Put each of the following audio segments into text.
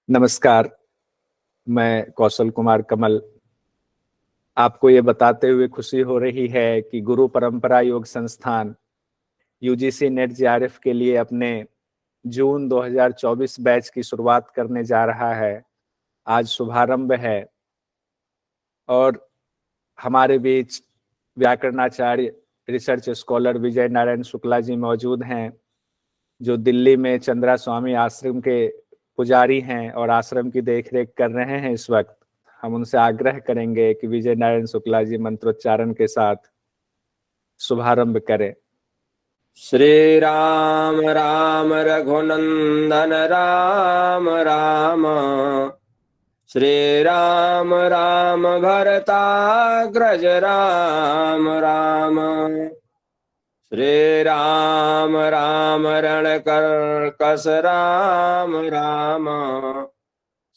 नमस्कार, मैं कौशल कुमार कमल। आपको ये बताते हुए खुशी हो रही है कि गुरु परंपरा योग संस्थान यूजीसी नेट जेआरएफ के लिए अपने जून 2024 बैच की शुरुआत करने जा रहा है। आज शुभारंभ है और हमारे बीच व्याकरणाचार्य रिसर्च स्कॉलर विजय नारायण शुक्ला जी मौजूद हैं, जो दिल्ली में चंद्रा स्वामी आश्रम के पुजारी हैं और आश्रम की देखरेख कर रहे हैं। इस वक्त हम उनसे आग्रह करेंगे कि विजय नारायण शुक्ला जी मंत्रोच्चारण के साथ शुभारंभ करें। श्री राम राम रघुनंदन राम राम, श्री राम राम भरताग्रज राम राम, श्री राम राम रणकर्कश राम राम,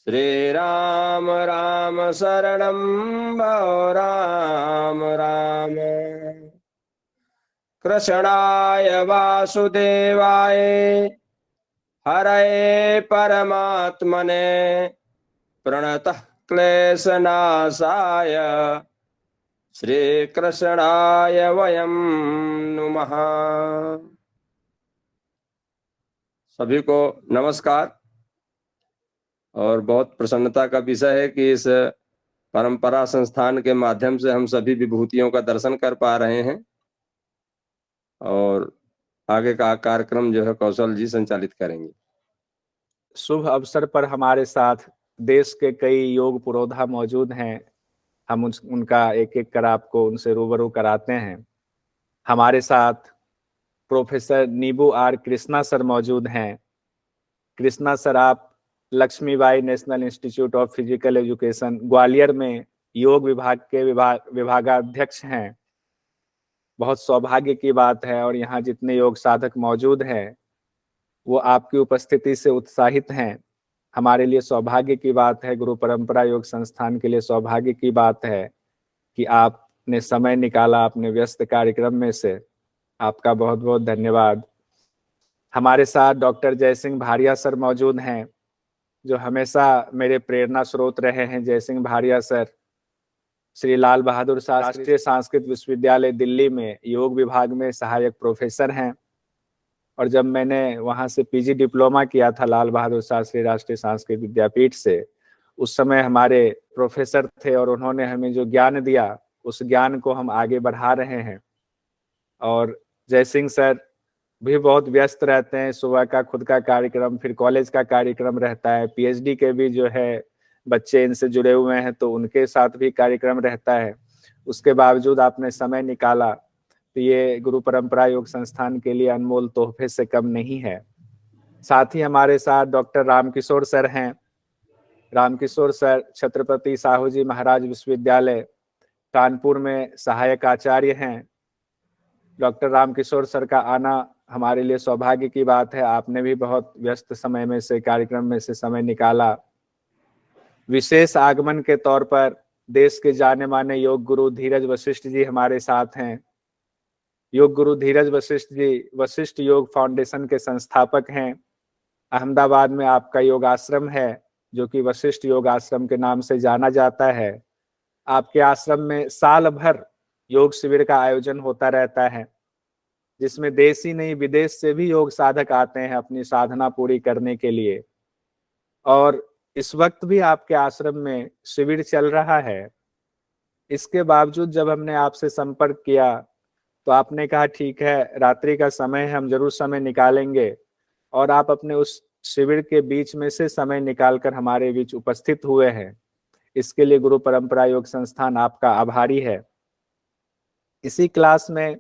श्री राम राम शरणं भो राम राम। कृष्णाय वासुदेवाय हरये परमात्मने प्रणतः क्लेशनाशाय श्री कृष्णाय वयं नुमः। सभी को नमस्कार। और बहुत प्रसन्नता का विषय है कि इस परंपरा संस्थान के माध्यम से हम सभी विभूतियों का दर्शन कर पा रहे हैं और आगे का कार्यक्रम जो है कौशल जी संचालित करेंगे। शुभ अवसर पर हमारे साथ देश के कई योग पुरोधा मौजूद हैं। हम उनका एक एक कर आपको उनसे रूबरू कराते हैं। हमारे साथ प्रोफेसर नीबू आर कृष्णा सर मौजूद हैं। कृष्णा सर, आप Lakshmibai national institute of physical education Gwalior में योग विभाग के विभागाध्यक्ष हैं। बहुत सौभाग्य की बात है और यहाँ जितने योग साधक मौजूद हैं वो आपकी उपस्थिति से उत्साहित हैं। हमारे लिए सौभाग्य की बात है, गुरु परंपरा योग संस्थान के लिए सौभाग्य की बात है कि आपने समय निकाला अपने व्यस्त कार्यक्रम में से। आपका बहुत बहुत धन्यवाद। हमारे साथ डॉक्टर जयसिंह भारिया सर मौजूद हैं, जो हमेशा मेरे प्रेरणा स्रोत रहे हैं। जयसिंह भारिया सर श्री लाल बहादुर शास्त्री राष्ट्रीय संस्कृत विश्वविद्यालय दिल्ली में योग विभाग में सहायक प्रोफेसर हैं। और जब मैंने वहां से पीजी डिप्लोमा किया था लाल बहादुर शास्त्री राष्ट्रीय संस्कृत विद्यापीठ से, उस समय हमारे प्रोफेसर थे और उन्होंने हमें जो ज्ञान दिया उस ज्ञान को हम आगे बढ़ा रहे हैं। और जयसिंह सर भी बहुत व्यस्त रहते हैं। सुबह का खुद का कार्यक्रम, फिर कॉलेज का कार्यक्रम रहता है, पीएचडी के भी जो है बच्चे इनसे जुड़े हुए हैं तो उनके साथ भी कार्यक्रम रहता है। उसके बावजूद आपने समय निकाला, तो ये गुरु परंपरा योग संस्थान के लिए अनमोल तोहफे से कम नहीं है। साथ ही हमारे साथ डॉक्टर रामकिशोर सर हैं। रामकिशोर सर छत्रपति साहू जी महाराज विश्वविद्यालय कानपुर में सहायक आचार्य हैं। डॉक्टर रामकिशोर सर का आना हमारे लिए सौभाग्य की बात है। आपने भी बहुत व्यस्त समय में से, कार्यक्रम में से समय निकाला। विशेष आगमन के तौर पर देश के जाने माने योग गुरु धीरज वशिष्ठ जी हमारे साथ हैं। योग गुरु धीरज वशिष्ठ जी वशिष्ठ योग फाउंडेशन के संस्थापक हैं। अहमदाबाद में आपका योग आश्रम है जो कि वशिष्ठ योग आश्रम के नाम से जाना जाता है। आपके आश्रम में साल भर योग शिविर का आयोजन होता रहता है, जिसमें देश ही नहीं विदेश से भी योग साधक आते हैं अपनी साधना पूरी करने के लिए। और इस वक्त भी आपके आश्रम में शिविर चल रहा है। इसके बावजूद जब हमने आपसे संपर्क किया तो आपने कहा ठीक है, रात्रि का समय है, हम जरूर समय निकालेंगे। और आप अपने उस शिविर के बीच में से समय निकालकर हमारे बीच उपस्थित हुए हैं। इसके लिए गुरु परंपरा योग संस्थान आपका आभारी है। इसी क्लास में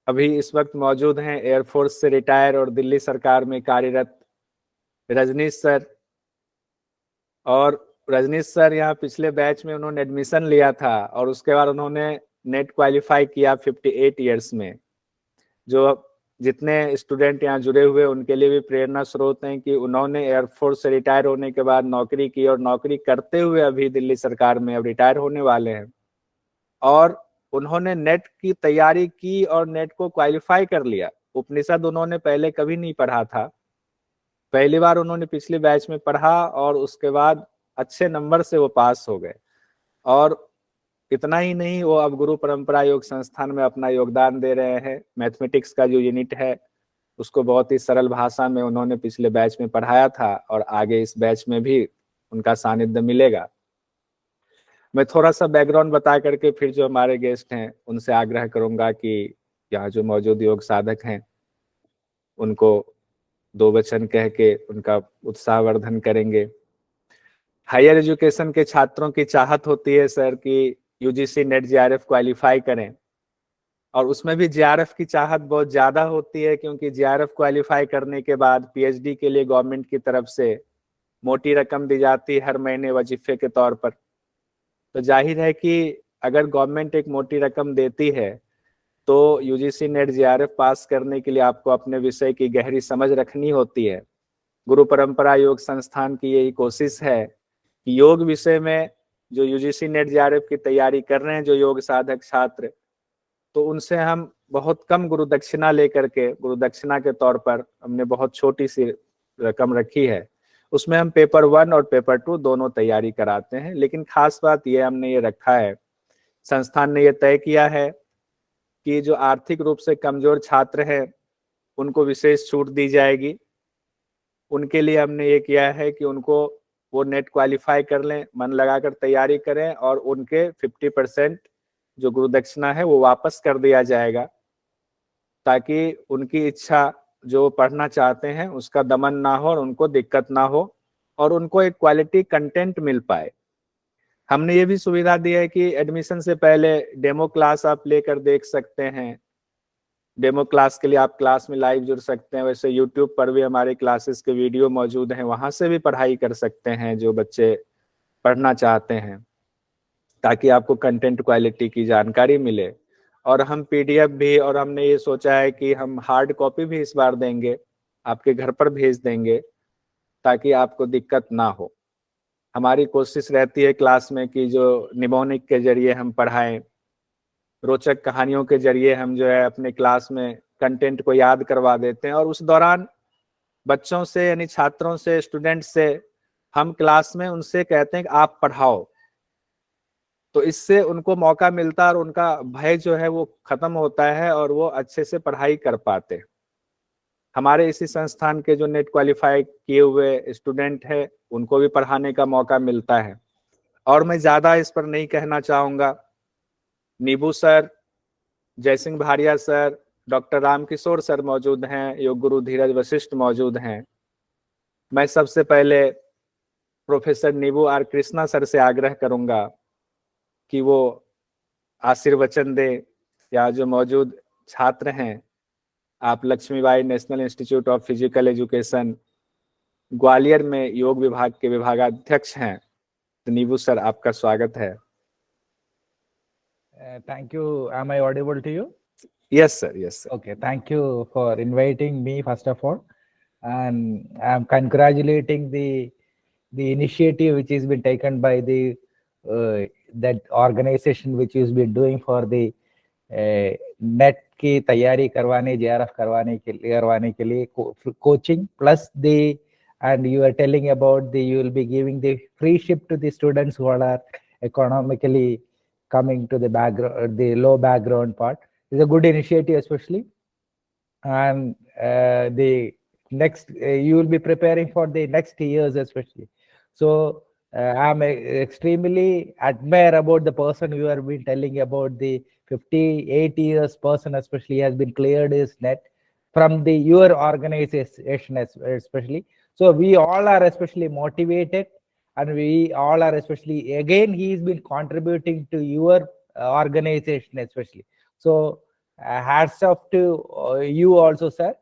अभी इस वक्त मौजूद हैं एयरफोर्स से रिटायर और दिल्ली सरकार में कार्यरत रजनीश सर। और रजनीश सर यहाँ पिछले बैच में उन्होंने एडमिशन लिया था और उसके बाद उन्होंने नेट क्वालिफाई किया 58 ईयर्स में। जो जितने स्टूडेंट यहाँ जुड़े हुए उनके लिए भी प्रेरणा स्रोत हैं कि उन्होंने एयरफोर्स से रिटायर होने के बाद नौकरी की और नौकरी करते हुए अभी दिल्ली सरकार में अब रिटायर होने वाले हैं। और उन्होंने नेट की तैयारी की और नेट को क्वालिफाई कर लिया। उपनिषद उन्होंने पहले कभी नहीं पढ़ा था पहली बार उन्होंने पिछले बैच में पढ़ा और उसके बाद अच्छे नंबर से वो पास हो गए। और इतना ही नहीं, वो अब गुरु परंपरा योग संस्थान में अपना योगदान दे रहे हैं। मैथमेटिक्स का जो यूनिट है उसको बहुत ही सरल भाषा में उन्होंने पिछले बैच में पढ़ाया था और आगे इस बैच में भी उनका सानिध्य मिलेगा। मैं थोड़ा सा बैकग्राउंड बता करके फिर जो हमारे गेस्ट हैं उनसे आग्रह करूंगा कि यहाँ जो मौजूद योग साधक हैं उनको दो वचन कह के उनका उत्साहवर्धन करेंगे। हायर एजुकेशन के छात्रों की चाहत होती है सर कि यूजीसी नेट जेआरएफ क्वालिफाई करें, और उसमें भी जेआरएफ की चाहत बहुत ज्यादा होती है, क्योंकि जेआरएफ क्वालिफाई करने के बाद पीएचडी के लिए गवर्नमेंट की तरफ से मोटी रकम दी जाती है हर महीने वजीफे के तौर पर। तो जाहिर है कि अगर गवर्नमेंट एक मोटी रकम देती है तो यूजीसी नेट जेआरएफ पास करने के लिए आपको अपने विषय की गहरी समझ रखनी होती है। गुरु परंपरा योग संस्थान की यही कोशिश है कि योग विषय में जो यूजीसी नेट जेआरएफ की तैयारी कर रहे हैं जो योग साधक छात्र, तो उनसे हम बहुत कम गुरु दक्षिणा लेकर के, गुरु दक्षिणा के तौर पर हमने बहुत छोटी सी रकम रखी है, उसमें हम पेपर 1 और पेपर 2 दोनों तैयारी कराते हैं। लेकिन खास बात ये हमने ये रखा है, संस्थान ने ये तय किया है कि जो आर्थिक रूप से कमजोर छात्र हैं उनको विशेष छूट दी जाएगी। उनके लिए हमने ये किया है कि उनको वो नेट क्वालिफाई कर लें, मन लगाकर तैयारी करें और उनके 50% जो गुरु दक्षिणा है वो वापस कर दिया जाएगा, ताकि उनकी इच्छा जो पढ़ना चाहते हैं उसका दमन ना हो और उनको दिक्कत ना हो और उनको एक क्वालिटी कंटेंट मिल पाए। हमने ये भी सुविधा दी है कि एडमिशन से पहले डेमो क्लास आप लेकर देख सकते हैं। डेमो क्लास के लिए आप क्लास में लाइव जुड़ सकते हैं। वैसे यूट्यूब पर भी हमारे क्लासेस के वीडियो मौजूद हैं, वहां से भी पढ़ाई कर सकते हैं जो बच्चे पढ़ना चाहते हैं, ताकि आपको कंटेंट क्वालिटी की जानकारी मिले। और हम पीडीएफ भी, और हमने ये सोचा है कि हम हार्ड कॉपी भी इस बार देंगे, आपके घर पर भेज देंगे, ताकि आपको दिक्कत ना हो। हमारी कोशिश रहती है क्लास में कि जो निमोनिक के जरिए हम पढ़ाएं, रोचक कहानियों के जरिए हम जो है अपने क्लास में कंटेंट को याद करवा देते हैं, और उस दौरान बच्चों से यानी छात्रों से, स्टूडेंट से हम क्लास में उनसे कहते हैं कि आप पढ़ाओ। तो इससे उनको मौका मिलता है और उनका भय जो है वो खत्म होता है और वो अच्छे से पढ़ाई कर पाते हैं। हमारे इसी संस्थान के जो नेट क्वालिफाई किए हुए स्टूडेंट हैं उनको भी पढ़ाने का मौका मिलता है। और मैं ज्यादा इस पर नहीं कहना चाहूंगा। Neebu sir, Jaisingh Bhariya sir, doctor Ramkishore sir मौजूद हैं, योग गुरु धीरज वशिष्ठ मौजूद हैं। मैं सबसे पहले प्रोफेसर नीबू आर कृष्णा सर से आग्रह करूंगा कि वो आशीर्वचन दें, या जो मौजूद छात्र हैं, आप Lakshmibai national institute of physical education Gwalior में योग विभाग के विभागाध्यक्ष हैं, तो नीबू सर आपका स्वागत है। Thank you. Am I audible to you? Yes, sir. Yes, sir. Okay. Thank you for inviting me, first of all. And I'm congratulating the initiative which has been taken by the that organization which has been doing for the net की तैयारी करवाने, JRF करवाने के लिए coaching plus the, and you are telling about the, you will be giving the free ship to the students who are economically coming to the background, the low background part. It's a good initiative, especially. And the next, you will be preparing for the next years, especially. So I'm extremely admire about the person you have been telling about, the 58 years person, especially, has been cleared his net from the your organization, especially. So we all are especially motivated, and we all are especially, again, he's been contributing to your organization, especially. So hats off to you also, sir.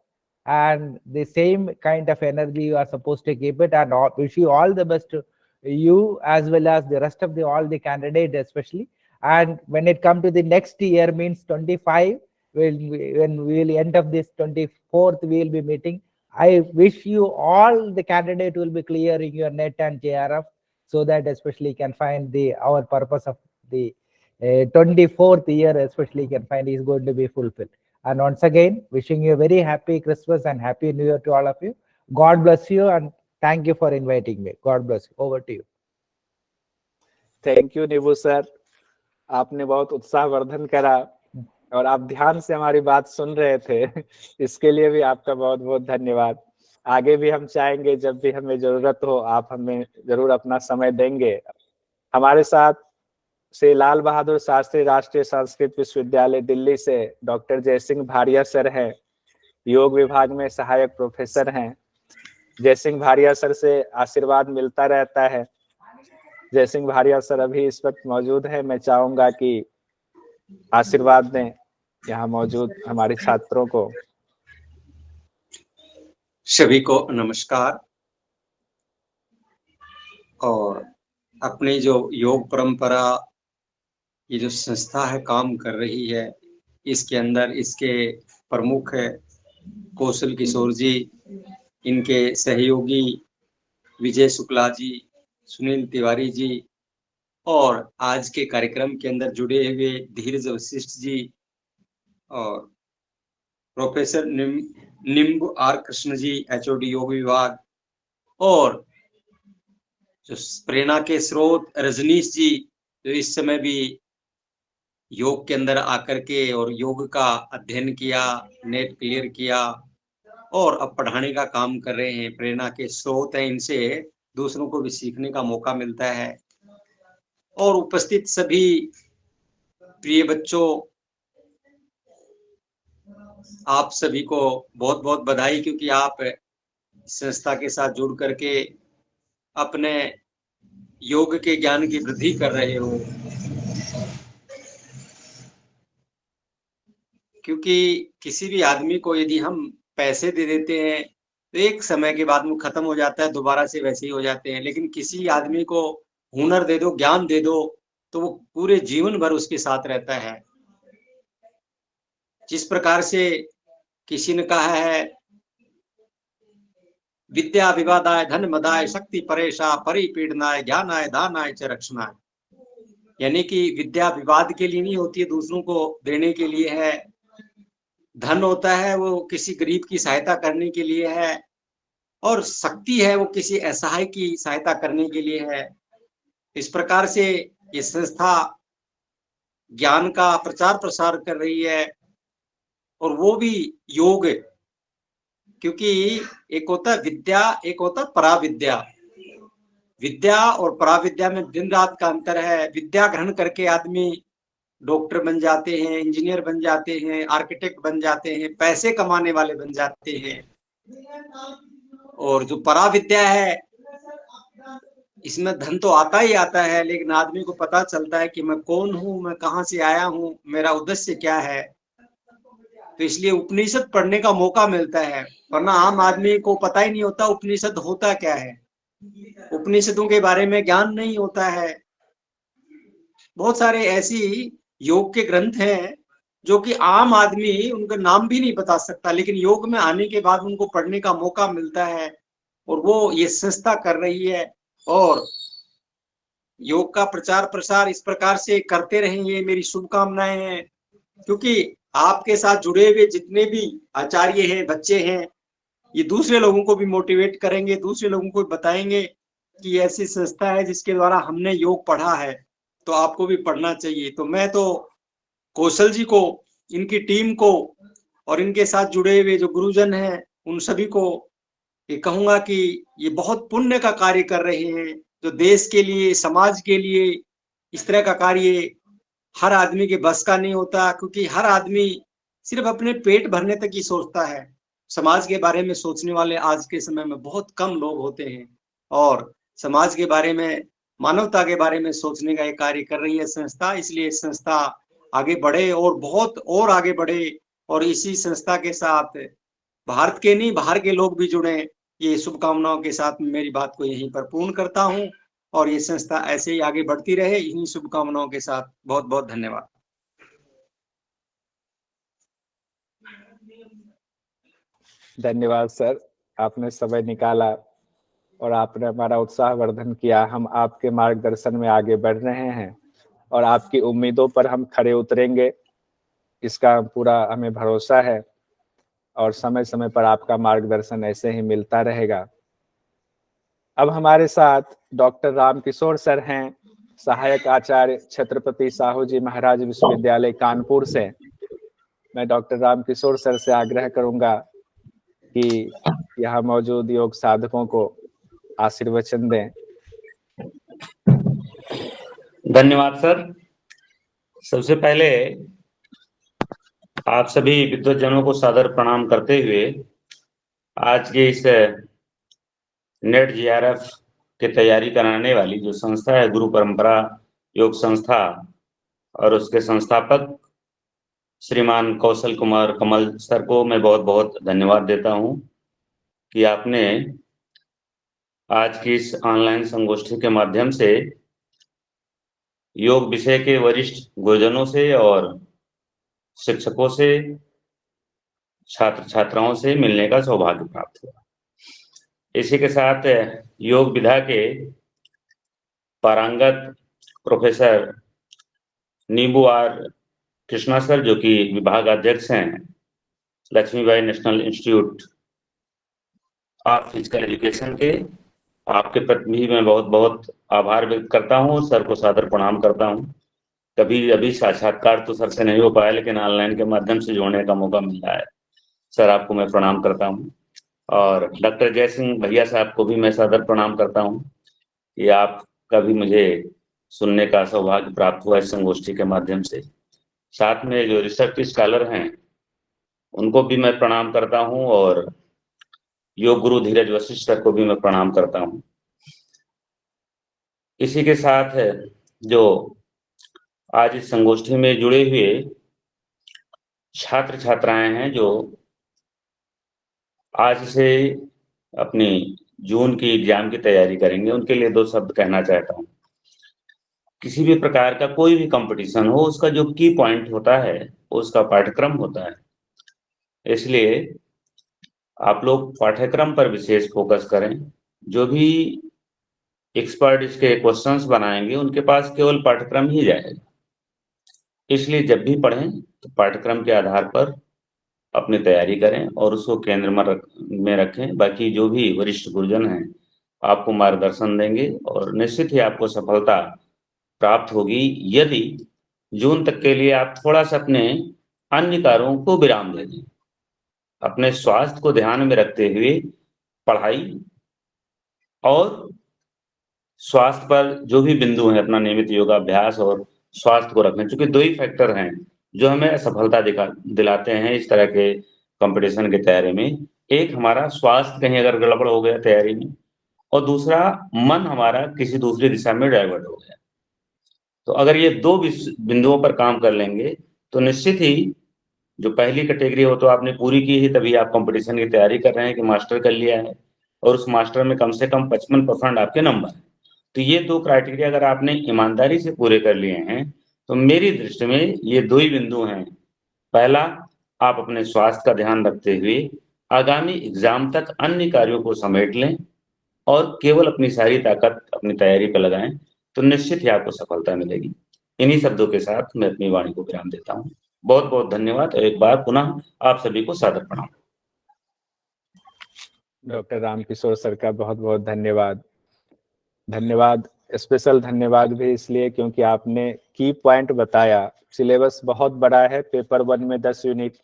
And the same kind of energy you are supposed to keep it, and wish you all the best to you as well as the rest of the all the candidates, especially. And when it comes to the next year, means 25, when we will end of this 24th, we will be meeting. I wish you all the candidate will be clearing your net and JRF, so that especially can find the our purpose of the 24th year, especially can find is going to be fulfilled. And once again, wishing you a very happy Christmas and happy New Year to all of you. God bless you and thank you for inviting me. God bless you. Over to you. Thank you नीबू sir, आपने बहुत उत्साहवर्धन करा और आप ध्यान से हमारी बात सुन रहे थे, इसके लिए भी आपका बहुत बहुत धन्यवाद। आगे भी हम चाहेंगे जब भी हमें जरूरत हो आप हमें जरूर अपना समय देंगे। हमारे साथ श्री लाल बहादुर शास्त्री राष्ट्रीय संस्कृत विश्वविद्यालय दिल्ली से डॉक्टर जयसिंह भारिया सर हैं, योग विभाग में सहायक प्रोफेसर हैं। जयसिंह भारिया सर से आशीर्वाद मिलता रहता है। जयसिंह भारिया सर अभी इस वक्त मौजूद है, मैं चाहूंगा कि आशीर्वाद दें यहाँ मौजूद हमारे छात्रों को। सभी को नमस्कार। और अपनी जो योग परंपरा ये जो संस्था है काम कर रही है, इसके अंदर इसके प्रमुख है कौशल किशोर जी, इनके सहयोगी विजय शुक्ला जी, सुनील तिवारी जी, और आज के कार्यक्रम के अंदर जुड़े हुए धीरज वशिष्ठ जी और professor Nimb R Krishna ji, HOD योग विभाग, और जो प्रेरणा के स्रोत रजनीश जी, जो इस समय भी योग के अंदर आकर के और योग का अध्ययन किया, नेट क्लियर किया और अब पढ़ाने का काम कर रहे हैं। प्रेरणा के स्रोत हैं, इनसे दूसरों को भी सीखने का मौका मिलता है। और उपस्थित सभी प्रिय बच्चों, आप सभी को बहुत बहुत बधाई, क्योंकि आप संस्था के साथ जुड़ करके अपने योग के ज्ञान की वृद्धि कर रहे हो। क्योंकि किसी भी आदमी को यदि हम पैसे दे देते हैं तो एक समय के बाद वो खत्म हो जाता है, दोबारा से वैसे ही हो जाते हैं। लेकिन किसी आदमी को हुनर दे दो, ज्ञान दे दो, तो वो पूरे जीवन भर उसके साथ रहता है। जिस प्रकार से किसी ने कहा है, विद्या विवादाय धन मदाय शक्ति परेशा परिपीड़नाय ज्ञानाय दानाय च रक्षणाय, यानी कि विद्या विवाद के लिए नहीं होती है, दूसरों को देने के लिए है। धन होता है वो किसी गरीब की सहायता करने के लिए है, और शक्ति है वो किसी असहाय की सहायता करने के लिए है। इस प्रकार से ये संस्था ज्ञान का प्रचार प्रसार कर रही है, और वो भी योग, क्योंकि एक होता है विद्या, एक होता है पराविद्या। विद्या और पराविद्या में दिन रात का अंतर है। विद्या ग्रहण करके आदमी डॉक्टर बन जाते हैं, इंजीनियर बन जाते हैं, आर्किटेक्ट बन जाते हैं, पैसे कमाने वाले बन जाते हैं। और जो पराविद्या है, इसमें धन तो आता ही आता है, लेकिन आदमी को पता चलता है कि मैं कौन हूँ, मैं कहाँ से आया हूँ, मेरा उद्देश्य क्या है। तो इसलिए उपनिषद पढ़ने का मौका मिलता है, वरना आम आदमी को पता ही नहीं होता उपनिषद होता क्या है। उपनिषदों के बारे में ज्ञान नहीं होता है। बहुत सारे ऐसी योग के ग्रंथ हैं जो कि आम आदमी उनका नाम भी नहीं बता सकता, लेकिन योग में आने के बाद उनको पढ़ने का मौका मिलता है, और वो ये संस्था कर रही है। और योग का प्रचार प्रसार इस प्रकार से करते रहेंगे, मेरी शुभकामनाएं हैं। क्योंकि आपके साथ जुड़े हुए जितने भी आचार्य हैं, बच्चे हैं, ये दूसरे लोगों को भी मोटिवेट करेंगे, दूसरे लोगों को बताएंगे कि ऐसी संस्था है जिसके द्वारा हमने योग पढ़ा है, तो आपको भी पढ़ना चाहिए। तो मैं तो कौशल जी को, इनकी टीम को और इनके साथ जुड़े हुए जो गुरुजन हैं, उन सभी को ये कहूंगा कि ये बहुत पुण्य का कार्य कर रहे हैं, जो देश के लिए, समाज के लिए इस तरह का कार्य हर आदमी के बस का नहीं होता। क्योंकि हर आदमी सिर्फ अपने पेट भरने तक ही सोचता है। समाज के बारे में सोचने वाले आज के समय में बहुत कम लोग होते हैं, और समाज के बारे में, मानवता के बारे में सोचने का एक कार्य कर रही है संस्था। इसलिए संस्था आगे बढ़े और बहुत और आगे बढ़े, और इसी संस्था के साथ भारत के नहीं, बाहर के लोग भी जुड़े। ये शुभकामनाओं के साथ मेरी बात को यहीं पर पूर्ण करता हूं, और ये संस्था ऐसे ही आगे बढ़ती रहे, इन्हीं शुभकामनाओं के साथ। बहुत बहुत धन्यवाद। धन्यवाद सर, आपने समय निकाला और आपने हमारा उत्साहवर्धन किया। हम आपके मार्गदर्शन में आगे बढ़ रहे हैं और आपकी उम्मीदों पर हम खरे उतरेंगे, इसका पूरा हमें भरोसा है। और समय समय पर आपका मार्गदर्शन ऐसे ही मिलता रहेगा। अब हमारे साथ डॉक्टर रामकिशोर सर हैं, सहायक आचार्य छत्रपति साहू जी महाराज विश्वविद्यालय कानपुर से। मैं डॉक्टर रामकिशोर सर से आग्रह करूंगा कि यहाँ मौजूद योग साधकों को आशीर्वचन दें। धन्यवाद सर। सबसे पहले आप सभी विद्वज्जनों को सादर प्रणाम करते हुए आज के इस नेट जीआरएफ की तैयारी कराने वाली जो संस्था है गुरु परंपरा योग संस्था, और उसके संस्थापक श्रीमान कौशल कुमार कमल सर को मैं बहुत बहुत धन्यवाद देता हूं कि आपने आज की इस ऑनलाइन संगोष्ठी के माध्यम से योग विषय के वरिष्ठ गुरुजनों से और शिक्षकों से, छात्र छात्राओं से मिलने का सौभाग्य प्राप्त हुआ। इसी के साथ योग विधा के पारंगत प्रोफेसर नींबू आर कृष्णा सर, जो कि विभाग अध्यक्ष हैं Lakshmibai national institute of physical education के, आपके प्रति भी मैं बहुत बहुत आभार व्यक्त करता हूँ, सर को सादर प्रणाम करता हूँ। कभी अभी साक्षात्कार तो सर से नहीं हो पाया, लेकिन ऑनलाइन के माध्यम से जोड़ने का मौका मिल रहा है। सर आपको मैं प्रणाम करता हूँ। और डॉक्टर जय सिंह भैया साहब को भी मैं सादर प्रणाम करता हूँ कि आपका भी मुझे सुनने का सौभाग्य प्राप्त हुआ इस संगोष्ठी के माध्यम से। साथ में जो रिसर्च स्कॉलर हैं उनको भी मैं प्रणाम करता हूँ, और योग गुरु धीरज वशिष्ठ सर को भी मैं प्रणाम करता हूँ। इसी के साथ जो आज इस संगोष्ठी में जुड़े हुए छात्र छात्राएं हैं जो आज से अपनी जून की एग्जाम की तैयारी करेंगे, उनके लिए दो शब्द कहना चाहता हूँ। किसी भी प्रकार का कोई भी कंपटीशन हो, उसका जो की पॉइंट होता है वो उसका पाठ्यक्रम होता है। इसलिए आप लोग पाठ्यक्रम पर विशेष फोकस करें। जो भी एक्सपर्ट इसके क्वेश्चंस बनाएंगे उनके पास केवल पाठ्यक्रम ही जाएगा। इसलिए जब भी पढ़ें तो पाठ्यक्रम के आधार पर अपनी तैयारी करें और उसको केंद्र में रखें। बाकी जो भी वरिष्ठ गुरुजन हैं आपको मार्गदर्शन देंगे और निश्चित ही आपको सफलता प्राप्त होगी, यदि जून तक के लिए आप थोड़ा सा अपने अन्य कार्यों को विराम दे दें। अपने स्वास्थ्य को ध्यान में रखते हुए पढ़ाई और स्वास्थ्य पर जो भी बिंदु हैं, अपना नियमित योगाभ्यास और स्वास्थ्य को रखें, क्योंकि दो ही फैक्टर हैं जो हमें असफलता दिलाते हैं इस तरह के कंपटीशन की तैयारी में। एक हमारा स्वास्थ्य कहीं अगर गड़बड़ हो गया तैयारी में, और दूसरा मन हमारा किसी दूसरी दिशा में डाइवर्ट हो गया। तो अगर ये दो बिंदुओं पर काम कर लेंगे तो निश्चित ही जो पहली कैटेगरी हो तो आपने पूरी की ही, तभी आप कंपटीशन की तैयारी कर रहे हैं कि मास्टर कर लिया है, और उस मास्टर में कम से कम 55% आपके नंबर हैं। तो ये दो क्राइटेरिया अगर आपने ईमानदारी से पूरे कर लिए हैं तो मेरी दृष्टि में ये दो ही बिंदु हैं। पहला, आप अपने स्वास्थ्य का ध्यान रखते हुए आगामी एग्जाम तक अन्य कार्यों को समेट लें और केवल अपनी सारी ताकत अपनी तैयारी पर लगाएं, तो निश्चित ही आपको सफलता मिलेगी। इन्हीं शब्दों के साथ मैं अपनी वाणी को विराम देता हूँ। बहुत बहुत धन्यवाद, और एक बार पुनः आप सभी को सादर प्रणाम। डॉक्टर रामकिशोर सर का बहुत बहुत धन्यवाद। स्पेशल धन्यवाद भी इसलिए क्योंकि आपने की पॉइंट बताया। सिलेबस बहुत बड़ा है, पेपर 1 में 10 यूनिट,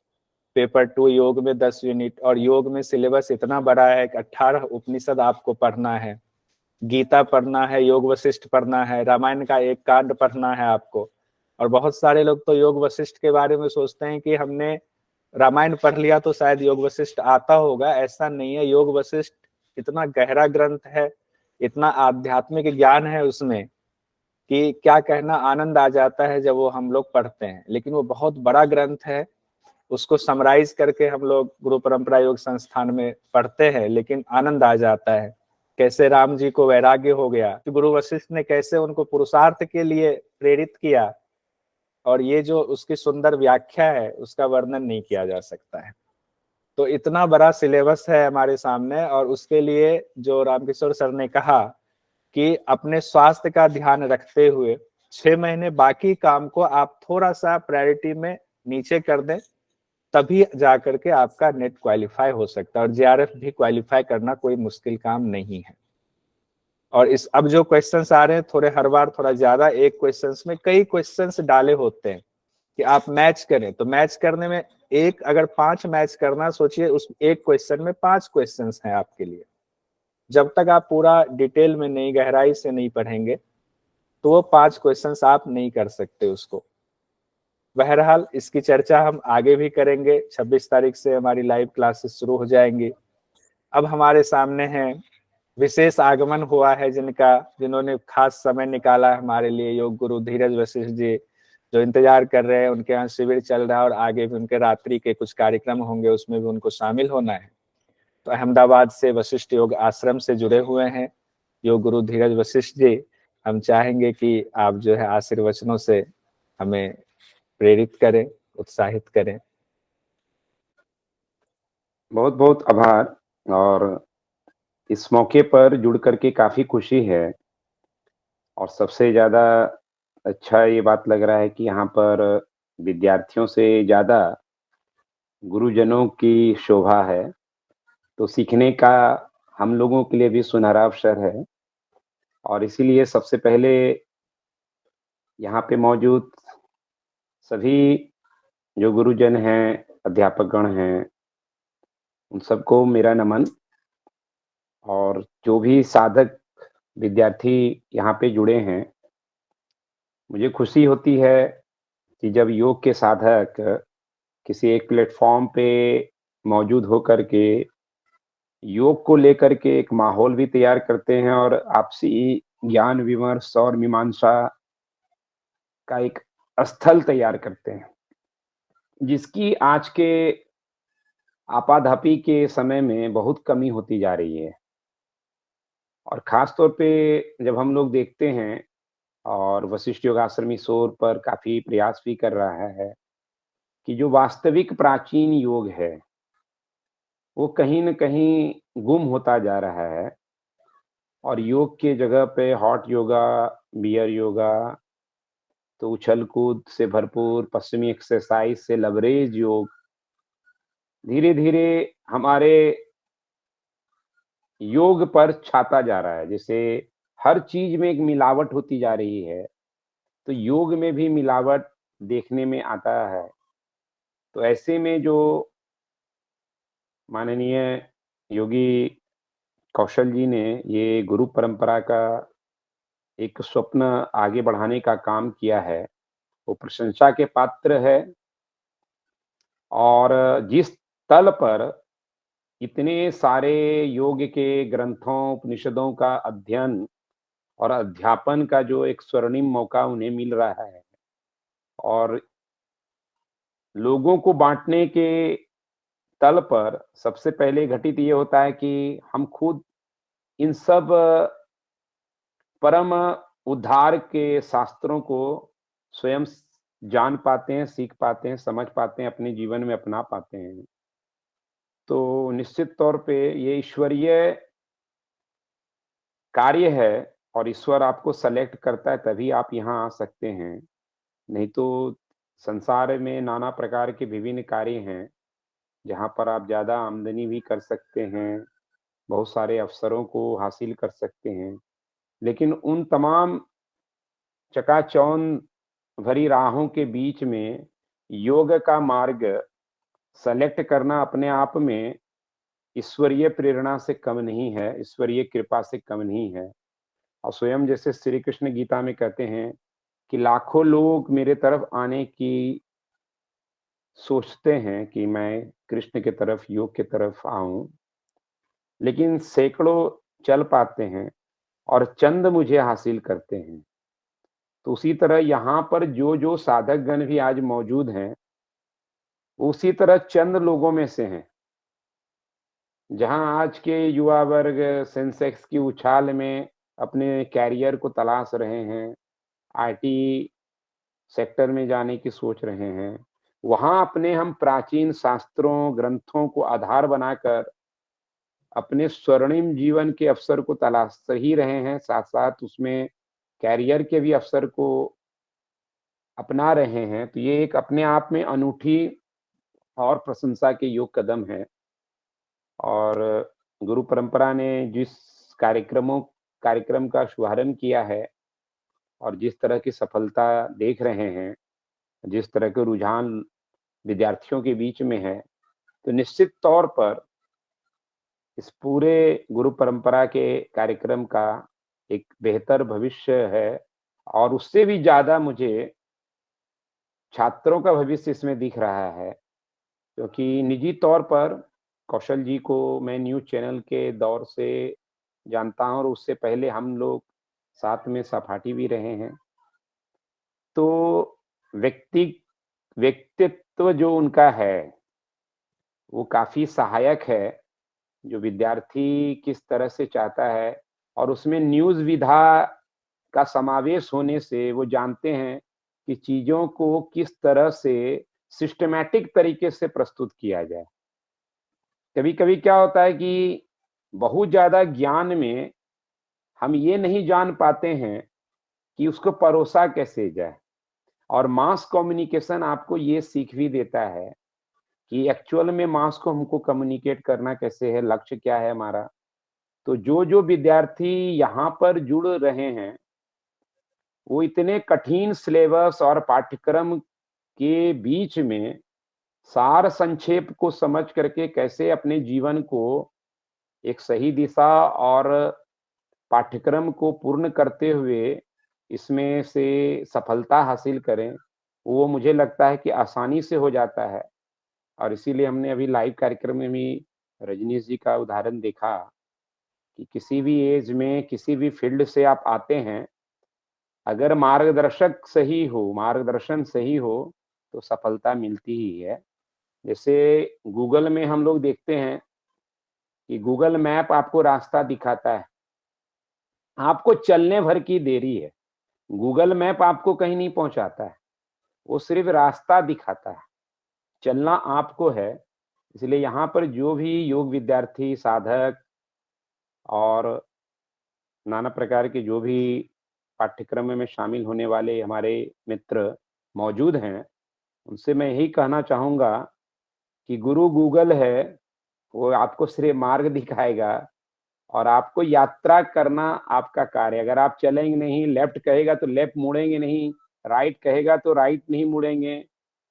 पेपर 2 योग में 10 यूनिट, और योग में सिलेबस इतना बड़ा है कि 18 उपनिषद आपको पढ़ना है, गीता पढ़ना है, योग वशिष्ठ पढ़ना है, रामायण का एक कांड पढ़ना है आपको। और बहुत सारे लोग तो योग वशिष्ठ के बारे में सोचते हैं कि हमने रामायण पढ़ लिया तो शायद योग वशिष्ठ आता होगा। ऐसा नहीं है। योग वशिष्ठ इतना गहरा ग्रंथ है, इतना आध्यात्मिक ज्ञान है उसमें कि क्या कहना, आनंद आ जाता है जब वो हम लोग पढ़ते हैं। लेकिन वो बहुत बड़ा ग्रंथ है, उसको समराइज करके हम लोग गुरु परंपरा योग संस्थान में पढ़ते हैं, लेकिन आनंद आ जाता है। कैसे राम जी को वैराग्य हो गया, कि गुरु वशिष्ठ ने कैसे उनको पुरुषार्थ के लिए प्रेरित किया, और ये जो उसकी सुंदर व्याख्या है उसका वर्णन नहीं किया जा सकता है। तो इतना बड़ा सिलेबस है हमारे सामने, और उसके लिए जो रामकिशोर सर ने कहा कि अपने स्वास्थ्य का ध्यान रखते हुए 6 महीने बाकी काम को आप थोड़ा सा प्रायोरिटी में नीचे कर दें, तभी जा करके आपका नेट क्वालिफाई हो सकता है। और जेआरएफ भी क्वालिफाई करना कोई मुश्किल काम नहीं है। और इस अब जो क्वेश्चंस आ रहे हैं थोड़े हर बार थोड़ा ज्यादा, एक क्वेश्चंस में कई क्वेश्चंस डाले होते हैं कि आप मैच करें, तो मैच करने में एक अगर 5 मैच करना, सोचिए उस एक क्वेश्चन में 5 क्वेश्चंस हैं आपके लिए। जब तक आप पूरा डिटेल में नहीं, गहराई से नहीं पढ़ेंगे, तो वो 5 क्वेश्चंस आप नहीं कर सकते उसको। बहरहाल इसकी चर्चा हम आगे भी करेंगे। 26 तारीख से हमारी लाइव क्लासेस शुरू हो जाएंगी। अब हमारे सामने हैं, विशेष आगमन हुआ है जिन्होंने खास समय निकाला है हमारे लिए, योग गुरु धीरज वशिष्ठ जी, जो इंतजार कर रहे हैं। उनके यहाँ शिविर चल रहा है और आगे भी उनके रात्रि के कुछ कार्यक्रम होंगे, उसमें भी उनको शामिल होना है। तो अहमदाबाद से वशिष्ठ योग आश्रम से जुड़े हुए हैं योग गुरु धीरज वशिष्ठ जी। हम चाहेंगे कि आप जो है आशीर्वचनों से हमें प्रेरित करें, उत्साहित करें। बहुत बहुत आभार। और इस मौके पर जुड़ करके काफ़ी खुशी है। और सबसे ज़्यादा अच्छा ये बात लग रहा है कि यहाँ पर विद्यार्थियों से ज़्यादा गुरुजनों की शोभा है, तो सीखने का हम लोगों के लिए भी सुनहरा अवसर है। और इसीलिए सबसे पहले यहाँ पे मौजूद सभी जो गुरुजन हैं, अध्यापकगण हैं, उन सबको मेरा नमन। और जो भी साधक विद्यार्थी यहाँ पे जुड़े हैं, मुझे खुशी होती है कि जब योग के साधक किसी एक प्लेटफॉर्म पे मौजूद होकर के योग को लेकर के एक माहौल भी तैयार करते हैं और आपसी ज्ञान विमर्श और मीमांसा का एक स्थल तैयार करते हैं, जिसकी आज के आपाधापी के समय में बहुत कमी होती जा रही है। और खास तौर पे जब हम लोग देखते हैं, और वशिष्ठ योगाश्रमी शोर पर काफ़ी प्रयास भी कर रहा है कि जो वास्तविक प्राचीन योग है, वो कहीं न कहीं गुम होता जा रहा है। और योग के जगह पे हॉट योगा, बियर योगा, तो उछल-कूद से भरपूर पश्चिमी एक्सरसाइज से लवरेज योग धीरे-धीरे हमारे योग पर छाता जा रहा है। जैसे हर चीज़ में एक मिलावट होती जा रही है, तो योग में भी मिलावट देखने में आता है। तो ऐसे में जो माननीय योगी कौशल जी ने ये गुरु परंपरा का एक स्वप्न आगे बढ़ाने का काम किया है, वो प्रशंसा के पात्र है। और जिस तल पर इतने सारे योग के ग्रंथों, उपनिषदों का अध्ययन और अध्यापन का जो एक स्वर्णिम मौका उन्हें मिल रहा है, और लोगों को बाँटने के तल पर सबसे पहले घटित ये होता है कि हम खुद इन सब परम उद्धार के शास्त्रों को स्वयं जान पाते हैं, सीख पाते हैं, समझ पाते हैं, अपने जीवन में अपना पाते हैं। तो निश्चित तौर पे ये ईश्वरीय कार्य है, और ईश्वर आपको सेलेक्ट करता है तभी आप यहाँ आ सकते हैं। नहीं तो संसार में नाना प्रकार के विभिन्न कार्य हैं, जहाँ पर आप ज़्यादा आमदनी भी कर सकते हैं, बहुत सारे अवसरों को हासिल कर सकते हैं। लेकिन उन तमाम चकाचौंध भरी राहों के बीच में योग का मार्ग सेलेक्ट करना अपने आप में ईश्वरीय प्रेरणा से कम नहीं है, ईश्वरीय कृपा से कम नहीं है। और स्वयं जैसे श्री कृष्ण गीता में कहते हैं कि लाखों लोग मेरे तरफ आने की सोचते हैं कि मैं कृष्ण की तरफ, योग की तरफ आऊं, लेकिन सैकड़ों चल पाते हैं और चंद मुझे हासिल करते हैं। तो उसी तरह यहाँ पर जो साधक गण भी आज मौजूद हैं, उसी तरह चंद लोगों में से हैं। जहाँ आज के युवा वर्ग सेंसेक्स की उछाल में अपने कैरियर को तलाश रहे हैं, आईटी सेक्टर में जाने की सोच रहे हैं, वहाँ अपने हम प्राचीन शास्त्रों, ग्रंथों को आधार बनाकर अपने स्वर्णिम जीवन के अवसर को तलाश ही रहे हैं, साथ-साथ उसमें कैरियर के भी अवसर को अपना रहे हैं। तो ये एक अपने आप में अनूठी और प्रशंसा के योग्य कदम है। और गुरु परंपरा ने जिस कार्यक्रम का शुभारंभ किया है और जिस तरह की सफलता देख रहे हैं, जिस तरह के रुझान विद्यार्थियों के बीच में है, तो निश्चित तौर पर इस पूरे गुरु परंपरा के कार्यक्रम का एक बेहतर भविष्य है। और उससे भी ज़्यादा मुझे छात्रों का भविष्य इसमें दिख रहा है, क्योंकि निजी तौर पर कौशल जी को मैं न्यूज़ चैनल के दौर से जानता हूँ और उससे पहले हम लोग साथ में सहपाठी भी रहे हैं। तो व्यक्तित्व जो उनका है, वो काफ़ी सहायक है, जो विद्यार्थी किस तरह से चाहता है, और उसमें न्यूज़ विधा का समावेश होने से वो जानते हैं कि चीज़ों को किस तरह से सिस्टमैटिक तरीके से प्रस्तुत किया जाए। कभी-कभी क्या होता है कि बहुत ज़्यादा ज्ञान में हम ये नहीं जान पाते हैं कि उसको परोसा कैसे जाए, और मास कम्युनिकेशन आपको ये सीख भी देता है कि एक्चुअल में मास को हमको कम्युनिकेट करना कैसे है, लक्ष्य क्या है हमारा। तो जो विद्यार्थी यहाँ पर जुड़ रहे हैं, वो इतने कठिन सिलेबस और पाठ्यक्रम के बीच में सार संक्षेप को समझ करके कैसे अपने जीवन को एक सही दिशा और पाठ्यक्रम को पूर्ण करते हुए इसमें से सफलता हासिल करें, वो मुझे लगता है कि आसानी से हो जाता है। और इसीलिए हमने अभी लाइव कार्यक्रम में भी रजनीश जी का उदाहरण देखा कि किसी भी एज में, किसी भी फील्ड से आप आते हैं, अगर मार्गदर्शन सही हो, तो सफलता मिलती ही है। जैसे गूगल में हम लोग देखते हैं कि गूगल मैप आपको रास्ता दिखाता है, आपको चलने भर की देरी है। गूगल मैप आपको कहीं नहीं पहुंचाता है, वो सिर्फ रास्ता दिखाता है, चलना आपको है। इसलिए यहाँ पर जो भी योग विद्यार्थी, साधक और नाना प्रकार के जो भी पाठ्यक्रम में शामिल होने वाले हमारे मित्र मौजूद हैं, उनसे मैं यही कहना चाहूँगा कि गुरु गूगल है, वो आपको सिर्फ मार्ग दिखाएगा और आपको यात्रा करना आपका कार्य है। अगर आप चलेंगे नहीं, लेफ्ट कहेगा तो लेफ्ट मुड़ेंगे नहीं, राइट कहेगा तो राइट नहीं मुड़ेंगे,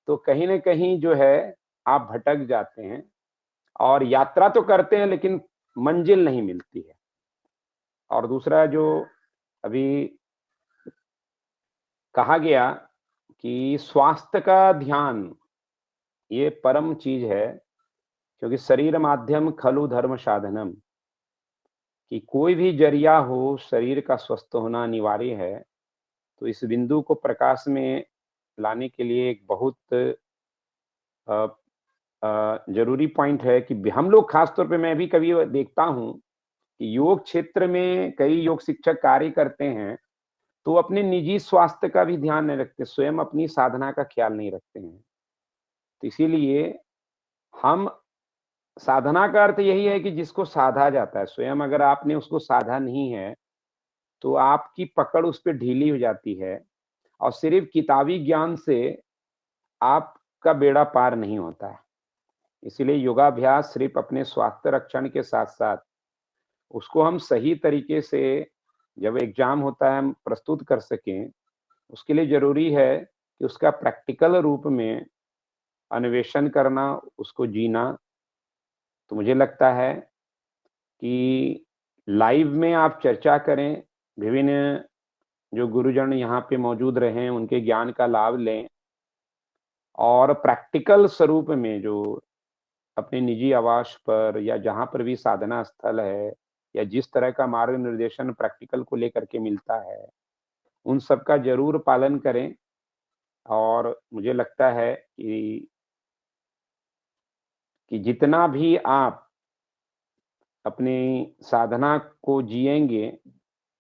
तो कहीं न कहीं जो है आप भटक जाते हैं और यात्रा तो करते हैं लेकिन मंजिल नहीं मिलती है। और दूसरा जो अभी कहा गया कि स्वास्थ्य का ध्यान, ये परम चीज़ है, क्योंकि शरीर माध्यम खलु धर्म साधनम, कि कोई भी जरिया हो, शरीर का स्वस्थ होना अनिवार्य है। तो इस बिंदु को प्रकाश में लाने के लिए एक बहुत ज़रूरी पॉइंट है कि हम लोग खास तौर पे, मैं भी कभी देखता हूँ कि योग क्षेत्र में कई योग शिक्षक कार्य करते हैं, तो अपने निजी स्वास्थ्य का भी ध्यान नहीं रखते, स्वयं अपनी साधना का ख्याल नहीं रखते हैं। तो इसीलिए हम साधना का अर्थ यही है कि जिसको साधा जाता है, स्वयं अगर आपने उसको साधा नहीं है, तो आपकी पकड़ उस पे ढीली हो जाती है और सिर्फ किताबी ज्ञान से आपका बेड़ा पार नहीं होता है। इसीलिए योगाभ्यास सिर्फ अपने स्वास्थ्य रक्षण के साथ-साथ उसको हम सही तरीके से जब एग्ज़ाम होता है हम प्रस्तुत कर सकें, उसके लिए ज़रूरी है कि उसका प्रैक्टिकल रूप में अन्वेषण करना, उसको जीना। तो मुझे लगता है कि लाइव में आप चर्चा करें, विभिन्न जो गुरुजन यहाँ पे मौजूद रहे हैं, उनके ज्ञान का लाभ लें और प्रैक्टिकल स्वरूप में जो अपने निजी आवास पर या जहाँ पर भी साधना स्थल है या जिस तरह का मार्गनिर्देशन प्रैक्टिकल को लेकर के मिलता है, उन सब का ज़रूर पालन करें। और मुझे लगता है कि जितना भी आप अपनी साधना को जिएँगे,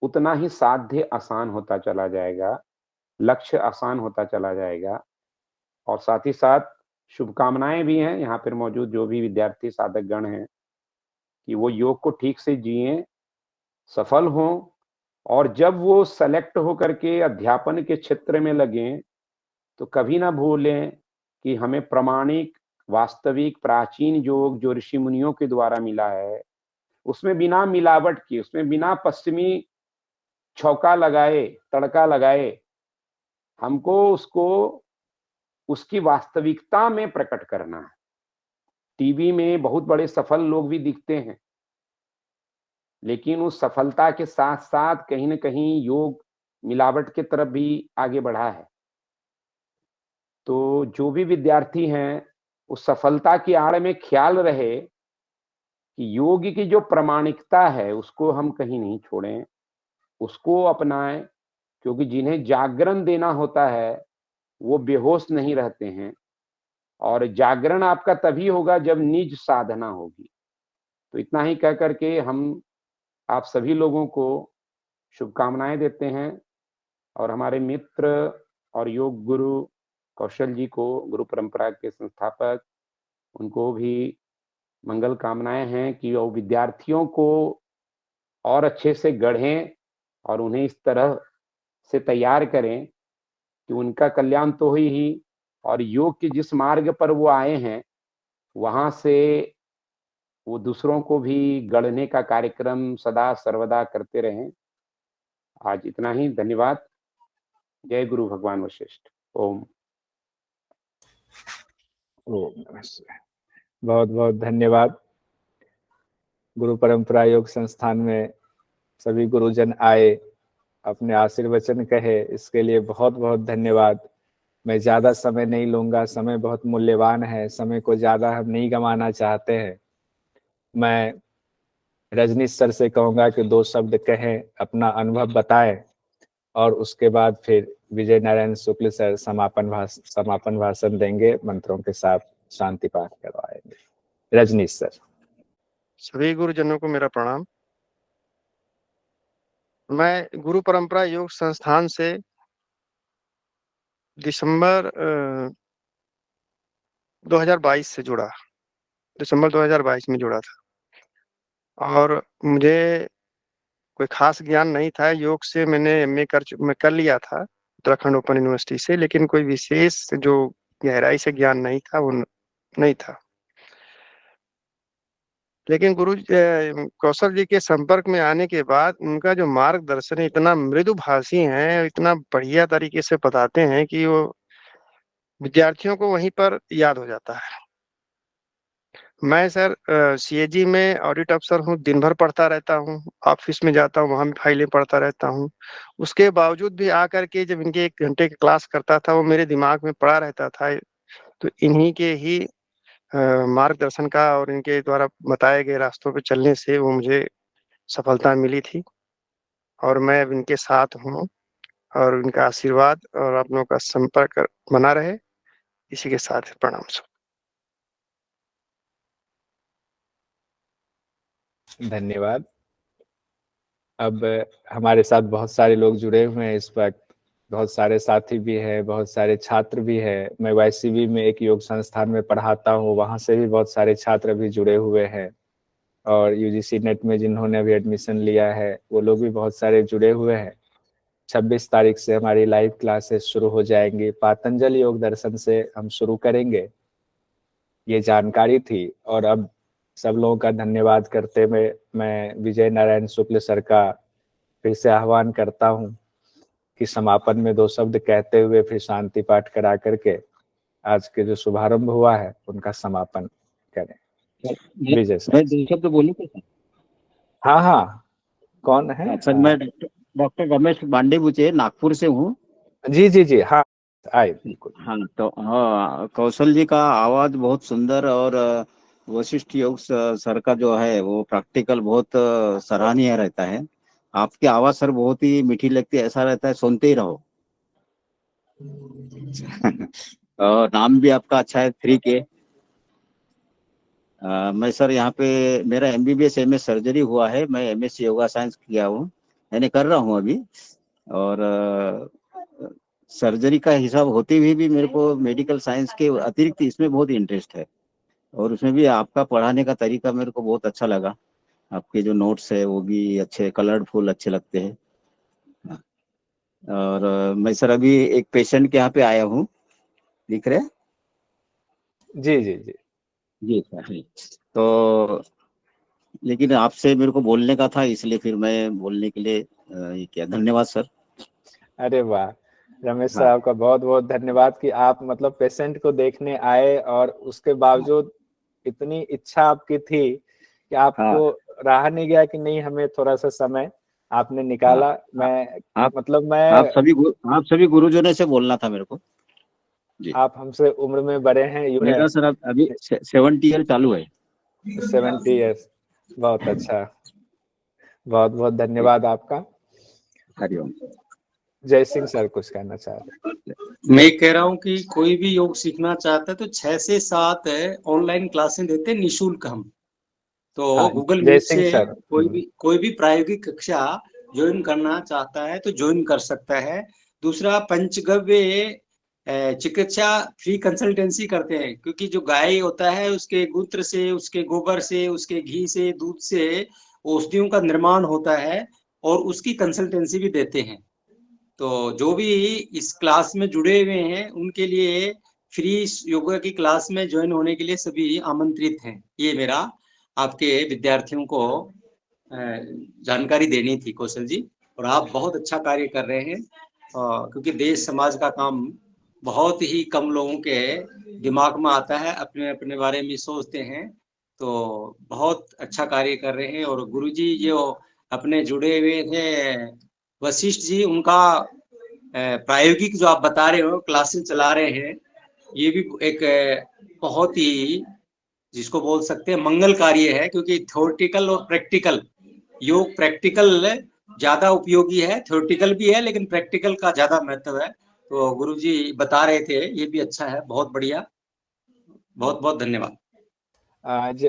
उतना ही साध्य आसान होता चला जाएगा, लक्ष्य आसान होता चला जाएगा। और साथ ही साथ शुभकामनाएँ भी हैं यहाँ पर मौजूद जो भी विद्यार्थी साधक गण हैं, कि वो योग को ठीक से जिएँ, सफल हों और जब वो सेलेक्ट होकर के अध्यापन के क्षेत्र में लगें, तो कभी ना भूलें कि हमें प्रामाणिक वास्तविक प्राचीन योग जो ऋषि मुनियों के द्वारा मिला है, उसमें बिना मिलावट की, उसमें बिना पश्चिमी छौका लगाए, तड़का लगाए, हमको उसको उसकी वास्तविकता में प्रकट करना है। टीवी में बहुत बड़े सफल लोग भी दिखते हैं, लेकिन उस सफलता के साथ साथ कहीं न कहीं योग मिलावट की तरफ भी आगे बढ़ा है। तो जो भी विद्यार्थी हैं, उस सफलता की आड़ में ख्याल रहे कि योग की जो प्रामाणिकता है, उसको हम कहीं नहीं छोड़ें, उसको अपनाएँ, क्योंकि जिन्हें जागरण देना होता है, वो बेहोश नहीं रहते हैं और जागरण आपका तभी होगा जब निज साधना होगी। तो इतना ही कह कर के हम आप सभी लोगों को शुभकामनाएँ देते हैं और हमारे मित्र और योग गुरु कौशल जी को, गुरु परंपरा के संस्थापक, उनको भी मंगल कामनाएँ हैं कि वो विद्यार्थियों को और अच्छे से गढ़ें और उन्हें इस तरह से तैयार करें कि उनका कल्याण तो ही और योग के जिस मार्ग पर वो आए हैं, वहाँ से वो दूसरों को भी गढ़ने का कार्यक्रम सदा सर्वदा करते रहें। आज इतना ही, धन्यवाद। जय गुरु भगवान वशिष्ठ। ओम। ओम नमः शिवाय। बहुत बहुत धन्यवाद। गुरु परंपरा योग संस्थान में सभी गुरुजन आए, अपने आशीर्वचन कहे, इसके लिए बहुत बहुत धन्यवाद। मैं ज़्यादा समय नहीं लूँगा, समय बहुत मूल्यवान है, समय को ज़्यादा हम नहीं गंवाना चाहते हैं। मैं रजनीश सर से कहूँगा कि 2 शब्द कहें, अपना अनुभव बताएं और उसके बाद फिर विजय नारायण शुक्ल सर समापन भाषण देंगे, मंत्रों के साथ शांति पाठ करवाएंगे। रजनीश सर। सभी गुरुजनों को मेरा प्रणाम। मैं गुरु परंपरा योग संस्थान से दिसंबर 2022 से जुड़ा, दिसंबर 2022 में जुड़ा था और मुझे कोई खास ज्ञान नहीं था। योग से मैंने एमए मैं कर लिया था उत्तराखंड ओपन यूनिवर्सिटी से, लेकिन कोई विशेष जो गहराई से ज्ञान नहीं था वो नहीं था। लेकिन गुरु कौशल जी के संपर्क में आने के बाद उनका जो मार्गदर्शन है, इतना मृदुभाषी है, इतना बढ़िया तरीके से बताते हैं कि वो विद्यार्थियों को वहीं पर याद हो जाता है। मैं सर सीएजी में ऑडिट अफसर हूँ, दिन भर पढ़ता रहता हूँ, ऑफिस में जाता हूँ, वहाँ भी फाइलें पढ़ता रहता हूँ। उसके बावजूद भी आकर के जब इनके 1 घंटे की क्लास करता था, वो मेरे दिमाग में पड़ा रहता था। तो इन्हीं के ही मार्गदर्शन का और इनके द्वारा बताए गए रास्तों पे चलने से वो मुझे सफलता मिली थी और मैं अब इनके साथ हूँ और इनका आशीर्वाद और आप लोगों का संपर्क बना रहे, इसी के साथ प्रणाम सर। धन्यवाद। अब हमारे साथ बहुत सारे लोग जुड़े हुए हैं इस वक्त, बहुत सारे साथी भी हैं, बहुत सारे छात्र भी हैं। मैं वाईसीबी में एक योग संस्थान में पढ़ाता हूँ, वहाँ से भी बहुत सारे छात्र भी जुड़े हुए हैं और यूजीसी नेट में जिन्होंने अभी एडमिशन लिया है वो लोग भी बहुत सारे जुड़े हुए हैं। 26 तारीख से हमारी लाइव क्लासेस शुरू हो जाएंगी। पातंजल योग दर्शन से हम शुरू करेंगे, ये जानकारी थी। और अब सब लोगों का धन्यवाद करते हुए मैं विजय नारायण शुक्ल सर का फिर से आह्वान करता हूँ कि समापन में 2 शब्द कहते हुए फिर शांति पाठ करा करके आज के जो शुभारंभ हुआ है उनका समापन करें। विजय सर। मैं 2 शब्द बोलूं क्या सर? हाँ हाँ, कौन है? सर मैं डॉक्टर रमेश बांडेबुचे नागपुर से हूँ। जी जी जी, हाँ आए बिल्कुल। हाँ तो हाँ, कौशल जी का आवाज बहुत सुंदर और वशिष्ठ योग सर का जो है वो प्रैक्टिकल बहुत सराहनीय रहता है। आपकी आवाज सर बहुत ही मीठी लगती है, ऐसा रहता है सुनते ही रहो। और नाम भी आपका अच्छा है, 3K। मैं सर यहाँ पे मेरा MBBS MS सर्जरी हुआ है, मैं MSc योगा साइंस किया हूँ, यानी कर रहा हूँ अभी। और सर्जरी का हिसाब होते हुए भी मेरे को मेडिकल साइंस के अतिरिक्त इसमें बहुत इंटरेस्ट है और उसमें भी आपका पढ़ाने का तरीका मेरे को बहुत अच्छा लगा। आपके जो नोट्स है वो भी अच्छे कलरफुल अच्छे लगते हैं। और मैं सर अभी एक पेशेंट के यहाँ पे आया हूँ, दिख रहे? जी जी जी। जी सर जी। तो लेकिन आपसे मेरे को बोलने का था, इसलिए फिर मैं बोलने के लिए ये किया। धन्यवाद सर। अरे वाह, रमेश सर हाँ आपका बहुत बहुत धन्यवाद कि आप मतलब पेशेंट को देखने आए और उसके बावजूद इतनी इच्छा आपकी थी कि हाँ आपको रहा नहीं गया कि नहीं हमें थोड़ा सा समय आपने हाँ। निकाला। मैं आप मतलब मैं आप सभी गुरुजनों से बोलना था मेरे को। जी। आप हमसे उम्र में बड़े हैं, यू है मेरा सर अभी 70 ईयर चालू है। 70 ईयर्स। बहुत अच्छा, बहुत बहुत धन्यवाद आपका। हरिओम। जय सिंह सर कुछ कहना चाह रहे। मैं कह रहा हूँ कि कोई भी योग सीखना चाहता है तो 6 से 7 ऑनलाइन क्लासें देते हैं निःशुल्क हम। तो हाँ गूगल जय मीट सिंह से सर। कोई भी प्रायोगिक कक्षा ज्वाइन करना चाहता है तो ज्वाइन कर सकता है। दूसरा, पंचगव्य चिकित्सा फ्री कंसल्टेंसी करते हैं, क्योंकि जो गाय होता है उसके मूत्र से, उसके गोबर से, उसके घी से, दूध से औषधियों का निर्माण होता है और उसकी कंसल्टेंसी भी देते हैं। तो जो भी इस क्लास में जुड़े हुए हैं उनके लिए फ्री योगा की क्लास में ज्वाइन होने के लिए सभी आमंत्रित हैं। ये मेरा आपके विद्यार्थियों को जानकारी देनी थी कौशल जी। और आप बहुत अच्छा कार्य कर रहे हैं, क्योंकि देश समाज का काम बहुत ही कम लोगों के दिमाग में आता है, अपने अपने बारे में सोचते हैं। तो बहुत अच्छा कार्य कर रहे हैं। और गुरुजी जो अपने जुड़े हुए थे वशिष्ठ जी, उनका प्रायोगिक जो आप बता रहे हो क्लासेस चला रहे हैं, ये भी एक बहुत ही जिसको बोल सकते हैं मंगल कार्य है, क्योंकि थ्योरेटिकल और प्रैक्टिकल योग, प्रैक्टिकल ज्यादा उपयोगी है, थ्योरेटिकल भी है लेकिन प्रैक्टिकल का ज्यादा महत्व है। तो गुरुजी बता रहे थे, ये भी अच्छा है, बहुत बढ़िया, बहुत बहुत धन्यवाद।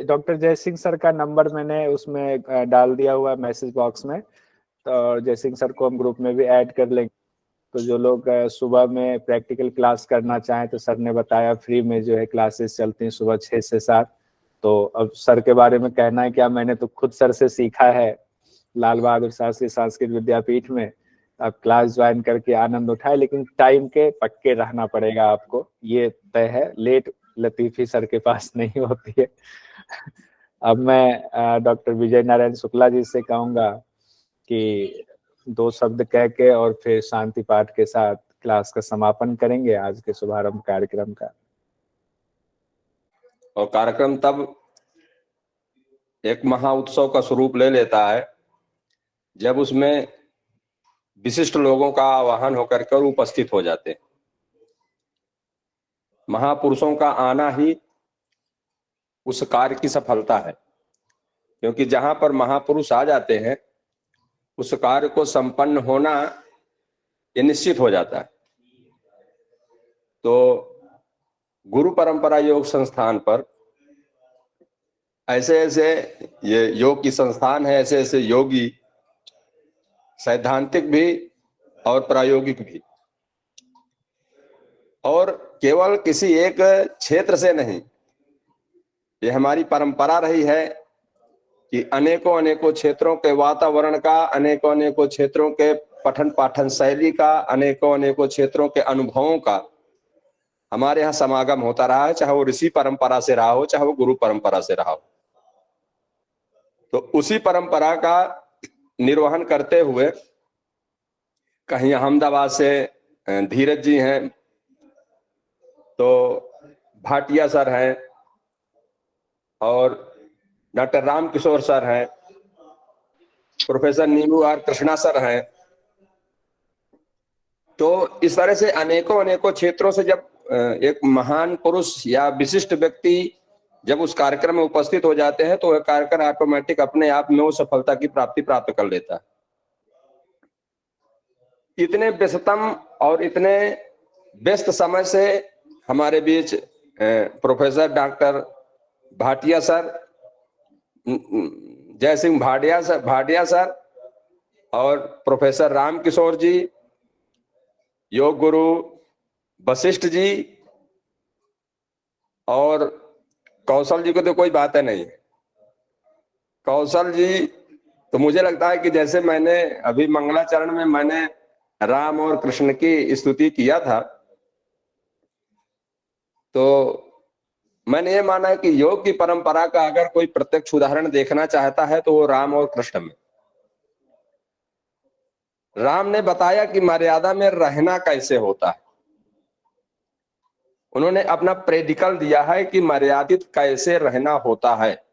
डॉक्टर जय सिंह सर का नंबर मैंने उसमें डाल दिया हुआ मैसेज बॉक्स में, तो जय सिंह सर को हम ग्रुप में भी ऐड कर लेंगे। तो जो लोग सुबह में प्रैक्टिकल क्लास करना चाहें तो सर ने बताया फ्री में जो है क्लासेस चलती हैं सुबह 6 से 7। तो अब सर के बारे में कहना है क्या, मैंने तो खुद सर से सीखा है लाल बहादुर शास्त्री संस्कृत विद्यापीठ में। आप क्लास ज्वाइन करके आनंद उठाए, लेकिन टाइम के पक्के रहना पड़ेगा आपको, ये तय है। लेट लतीफी सर के पास नहीं होती है। अब मैं डॉक्टर विजय नारायण शुक्ला जी से कहूंगा कि 2 शब्द कह के और फिर शांति पाठ के साथ क्लास का समापन करेंगे आज के शुभारंभ कार्यक्रम का। और कार्यक्रम तब एक महा उत्सव का स्वरूप ले लेता है जब उसमें विशिष्ट लोगों का आवाहन होकर कर उपस्थित हो जाते हैं। महापुरुषों का आना ही उस कार्य की सफलता है, क्योंकि जहां पर महापुरुष आ जाते हैं उस कार्य को संपन्न होना ये निश्चित हो जाता है। तो गुरु परंपरा योग संस्थान पर ऐसे ऐसे ये योग की संस्थान है, ऐसे ऐसे योगी, सैद्धांतिक भी और प्रायोगिक भी, और केवल किसी एक क्षेत्र से नहीं। ये हमारी परंपरा रही है कि अनेकों अनेकों क्षेत्रों के वातावरण का, अनेकों अनेकों क्षेत्रों के पठन पाठन शैली का, अनेकों अनेकों क्षेत्रों के अनुभवों का हमारे यहाँ समागम होता रहा है, चाहे वो ऋषि परंपरा से रहा हो, चाहे वो गुरु परंपरा से रहा हो। तो उसी परंपरा का निर्वहन करते हुए कहीं अहमदाबाद से धीरज जी हैं, तो भाटिया सर हैं, और डॉक्टर राम किशोर सर हैं, professor Neelu R Krishna sir हैं। तो इस तरह से अनेकों अनेकों क्षेत्रों से जब एक महान पुरुष या विशिष्ट व्यक्ति जब उस कार्यक्रम में उपस्थित हो जाते हैं तो वह कार्यक्रम ऑटोमेटिक अपने आप में वो सफलता की प्राप्ति प्राप्त कर लेता है। इतने व्यस्ततम और इतने व्यस्त समय से हमारे बीच प्रोफेसर डॉक्टर भाटिया सर, जय सिंह भाटिया सर और प्रोफेसर राम किशोर जी, योग गुरु वशिष्ठ जी और कौशल जी को तो कोई बात है नहीं। कौशल जी तो मुझे लगता है कि जैसे मैंने अभी मंगलाचरण में मैंने राम और कृष्ण की स्तुति किया था, तो मैंने ये माना है कि योग की परंपरा का अगर कोई प्रत्यक्ष उदाहरण देखना चाहता है तो वो राम और कृष्ण में। राम ने बताया कि मर्यादा में रहना कैसे होता है, उन्होंने अपना प्रेडिकल दिया है कि मर्यादित कैसे रहना होता है।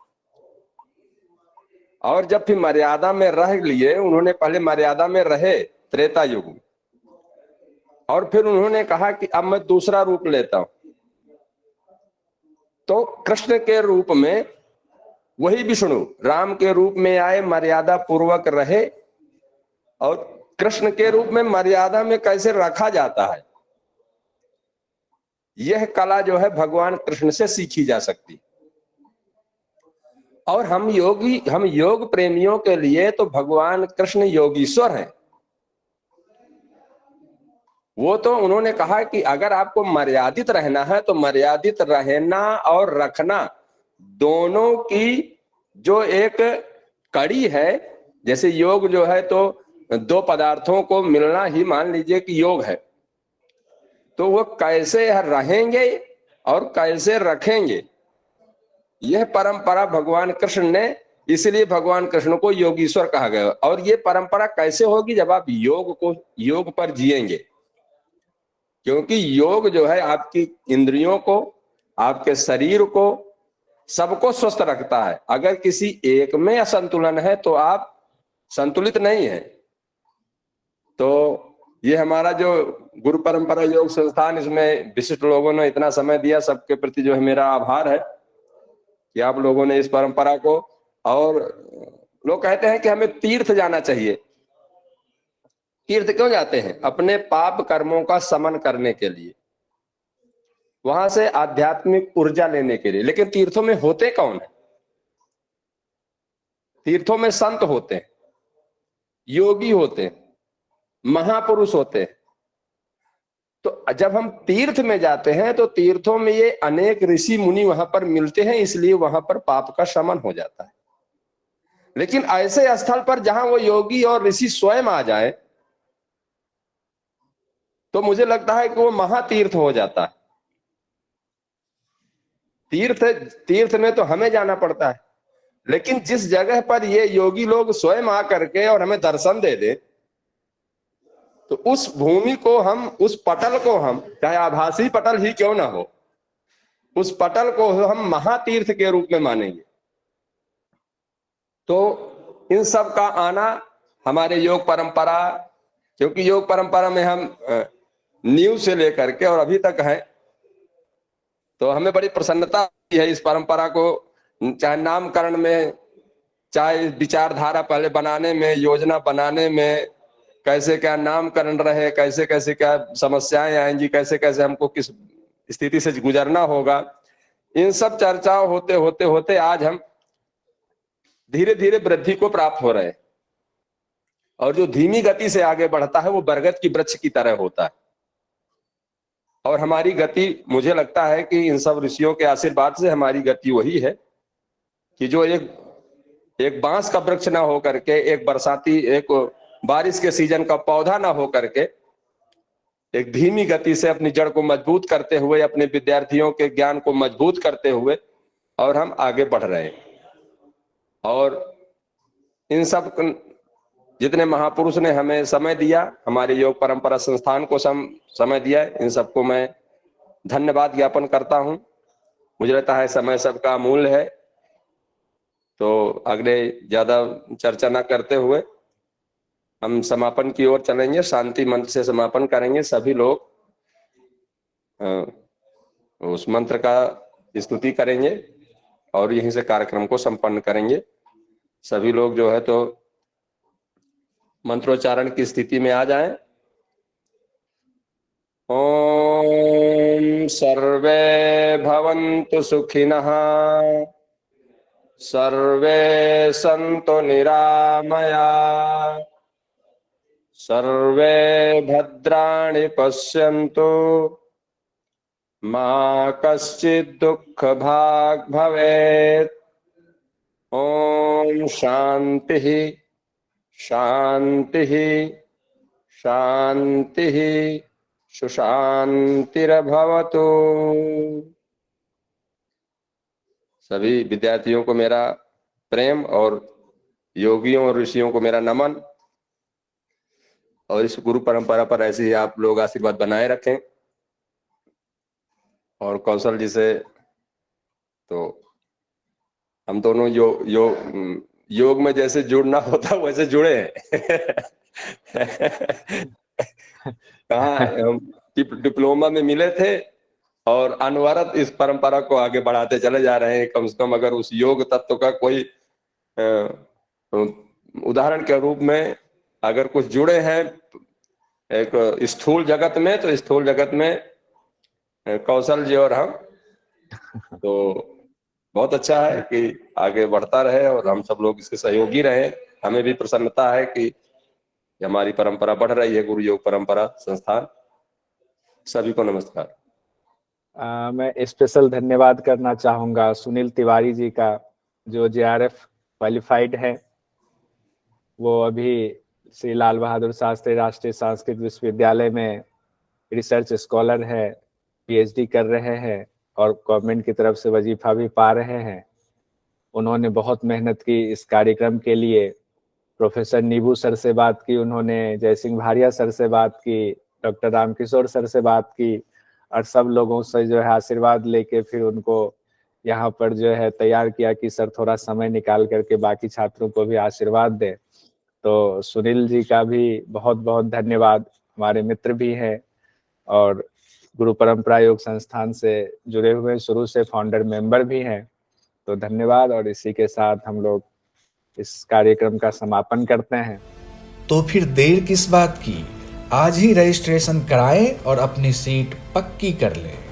और जब फिर मर्यादा में रह लिए, उन्होंने पहले मर्यादा में रहे त्रेता युग में, और फिर उन्होंने कहा कि अब मैं दूसरा रूप लेता हूं। तो कृष्ण के रूप में वही विष्णु राम के रूप में आए, मर्यादा पूर्वक रहे, और कृष्ण के रूप में मर्यादा में कैसे रखा जाता है, यह कला जो है भगवान कृष्ण से सीखी जा सकती है। और हम योग प्रेमियों के लिए तो भगवान कृष्ण योगीश्वर हैं। वो तो उन्होंने कहा कि अगर आपको मर्यादित रहना है तो मर्यादित रहना और रखना दोनों की जो एक कड़ी है, जैसे योग जो है तो दो पदार्थों को मिलना ही मान लीजिए कि योग है, तो वो कैसे रहेंगे और कैसे रखेंगे, यह परंपरा भगवान कृष्ण ने, इसलिए भगवान कृष्ण को योगीश्वर कहा गया। और ये परंपरा कैसे होगी, जब आप योग पर जिएंगे, क्योंकि योग जो है आपकी इंद्रियों को, आपके शरीर को, सबको स्वस्थ रखता है। अगर किसी एक में असंतुलन है तो आप संतुलित नहीं है। तो ये हमारा जो गुरु परंपरा योग संस्थान, इसमें विशिष्ट लोगों ने इतना समय दिया, सबके प्रति जो है मेरा आभार है कि आप लोगों ने इस परंपरा को। और लोग कहते हैं कि हमें तीर्थ जाना चाहिए। तीर्थ क्यों जाते हैं? अपने पाप कर्मों का शमन करने के लिए, वहां से आध्यात्मिक ऊर्जा लेने के लिए। लेकिन तीर्थों में होते कौन है? तीर्थों में संत होते हैं, योगी होते हैं, महापुरुष होते हैं। तो जब हम तीर्थ में जाते हैं तो तीर्थों में ये अनेक ऋषि मुनि वहां पर मिलते हैं, इसलिए वहां पर पाप का शमन हो जाता है। लेकिन ऐसे स्थल पर जहां वो योगी और ऋषि स्वयं आ जाए तो मुझे लगता है कि वो महातीर्थ हो जाता है। तीर्थ में तो हमें जाना पड़ता है, लेकिन जिस जगह पर ये योगी लोग स्वयं आकर के और हमें दर्शन दे दे, तो उस भूमि को हम, उस पटल को हम, चाहे आभासी पटल ही क्यों ना हो, उस पटल को हम महातीर्थ के रूप में मानेंगे। तो इन सब का आना हमारे योग परंपरा, क्योंकि योग परंपरा में हम न्यू से लेकर के और अभी तक है, तो हमें बड़ी प्रसन्नता है इस परंपरा को, चाहे नामकरण में, चाहे विचारधारा पहले बनाने में, योजना बनाने में, कैसे क्या नामकरण रहे, कैसे कैसे क्या समस्याएं आएंगी, कैसे कैसे हमको किस स्थिति से गुजरना होगा, इन सब चर्चाओं होते होते होते आज हम धीरे धीरे वृद्धि को प्राप्त हो रहे हैं। और जो धीमी गति से आगे बढ़ता है वो बरगद की वृक्ष की तरह होता है। और हमारी गति, मुझे लगता है कि इन सब ऋषियों के आशीर्वाद से हमारी गति वही है कि जो एक बांस का वृक्ष ना हो करके, एक बरसाती, एक बारिश के सीजन का पौधा ना हो करके, एक धीमी गति से अपनी जड़ को मजबूत करते हुए, अपने विद्यार्थियों के ज्ञान को मजबूत करते हुए और हम आगे बढ़ रहे हैं। और इन सब जितने महापुरुष ने हमें समय दिया, हमारे योग परंपरा संस्थान को समय दिया, इन सबको मैं धन्यवाद ज्ञापन करता हूं। मुझे लगता है समय सबका अमूल्य है। तो अगले ज्यादा चर्चा न करते हुए हम समापन की ओर चलेंगे। शांति मंत्र से समापन करेंगे। सभी लोग उस मंत्र का स्तुति करेंगे और यहीं से कार्यक्रम को संपन्न करेंगे। सभी लोग जो है तो मंत्रोच्चारण की स्थिति में आ जाएं। ओम सर्वे भवन्तु सुखिनः, सर्वे सन्तु निरामया, सर्वे भद्राणि पश्यन्तु, मा कश्चित् दुःखभाग् भवेत्। ओम शांति शांति शांति सुशांतिर्भवतु। सभी विद्यार्थियों को मेरा प्रेम और योगियों और ऋषियों को मेरा नमन। और इस गुरु परंपरा पर ऐसे ही आप लोग आशीर्वाद बनाए रखें। और कौशल जी से तो हम दोनों योग में जैसे जुड़ना होता वैसे जुड़े हैं। कहाँ हम डिप्लोमा में मिले थे और अनवरत इस परंपरा को आगे बढ़ाते चले जा रहे हैं। कम से कम अगर उस योग तत्व का कोई उदाहरण के रूप में अगर कुछ जुड़े हैं एक स्थूल जगत में, तो स्थूल जगत में कौशल जी और हम, तो बहुत अच्छा है कि आगे बढ़ता रहे और हम सब लोग इसके सहयोगी रहे। हमें भी प्रसन्नता है कि हमारी परंपरा बढ़ रही है, गुरु योग परंपरा संस्थान। सभी को नमस्कार। मैं स्पेशल धन्यवाद करना चाहूँगा सुनील तिवारी जी का, जो JRF क्वालिफाइड है। वो अभी श्री लाल बहादुर शास्त्री राष्ट्रीय संस्कृत विश्वविद्यालय में रिसर्च स्कॉलर है, PhD कर रहे हैं और गवर्नमेंट की तरफ से वजीफा भी पा रहे हैं। उन्होंने बहुत मेहनत की इस कार्यक्रम के लिए। प्रोफेसर नीबू सर से बात की उन्होंने, जयसिंह भारिया सर से बात की, डॉक्टर रामकिशोर सर से बात की, और सब लोगों से जो है आशीर्वाद लेके फिर उनको यहाँ पर जो है तैयार किया कि सर थोड़ा समय निकाल करके बाकी छात्रों को भी आशीर्वाद दें। तो सुनील जी का भी बहुत बहुत धन्यवाद। हमारे मित्र भी हैं और गुरु परंपरा योग संस्थान से जुड़े हुए शुरू से फाउंडर मेंबर भी हैं। तो धन्यवाद। और इसी के साथ हम लोग इस कार्यक्रम का समापन करते हैं। तो फिर देर किस बात की, आज ही रजिस्ट्रेशन कराएं और अपनी सीट पक्की कर लें।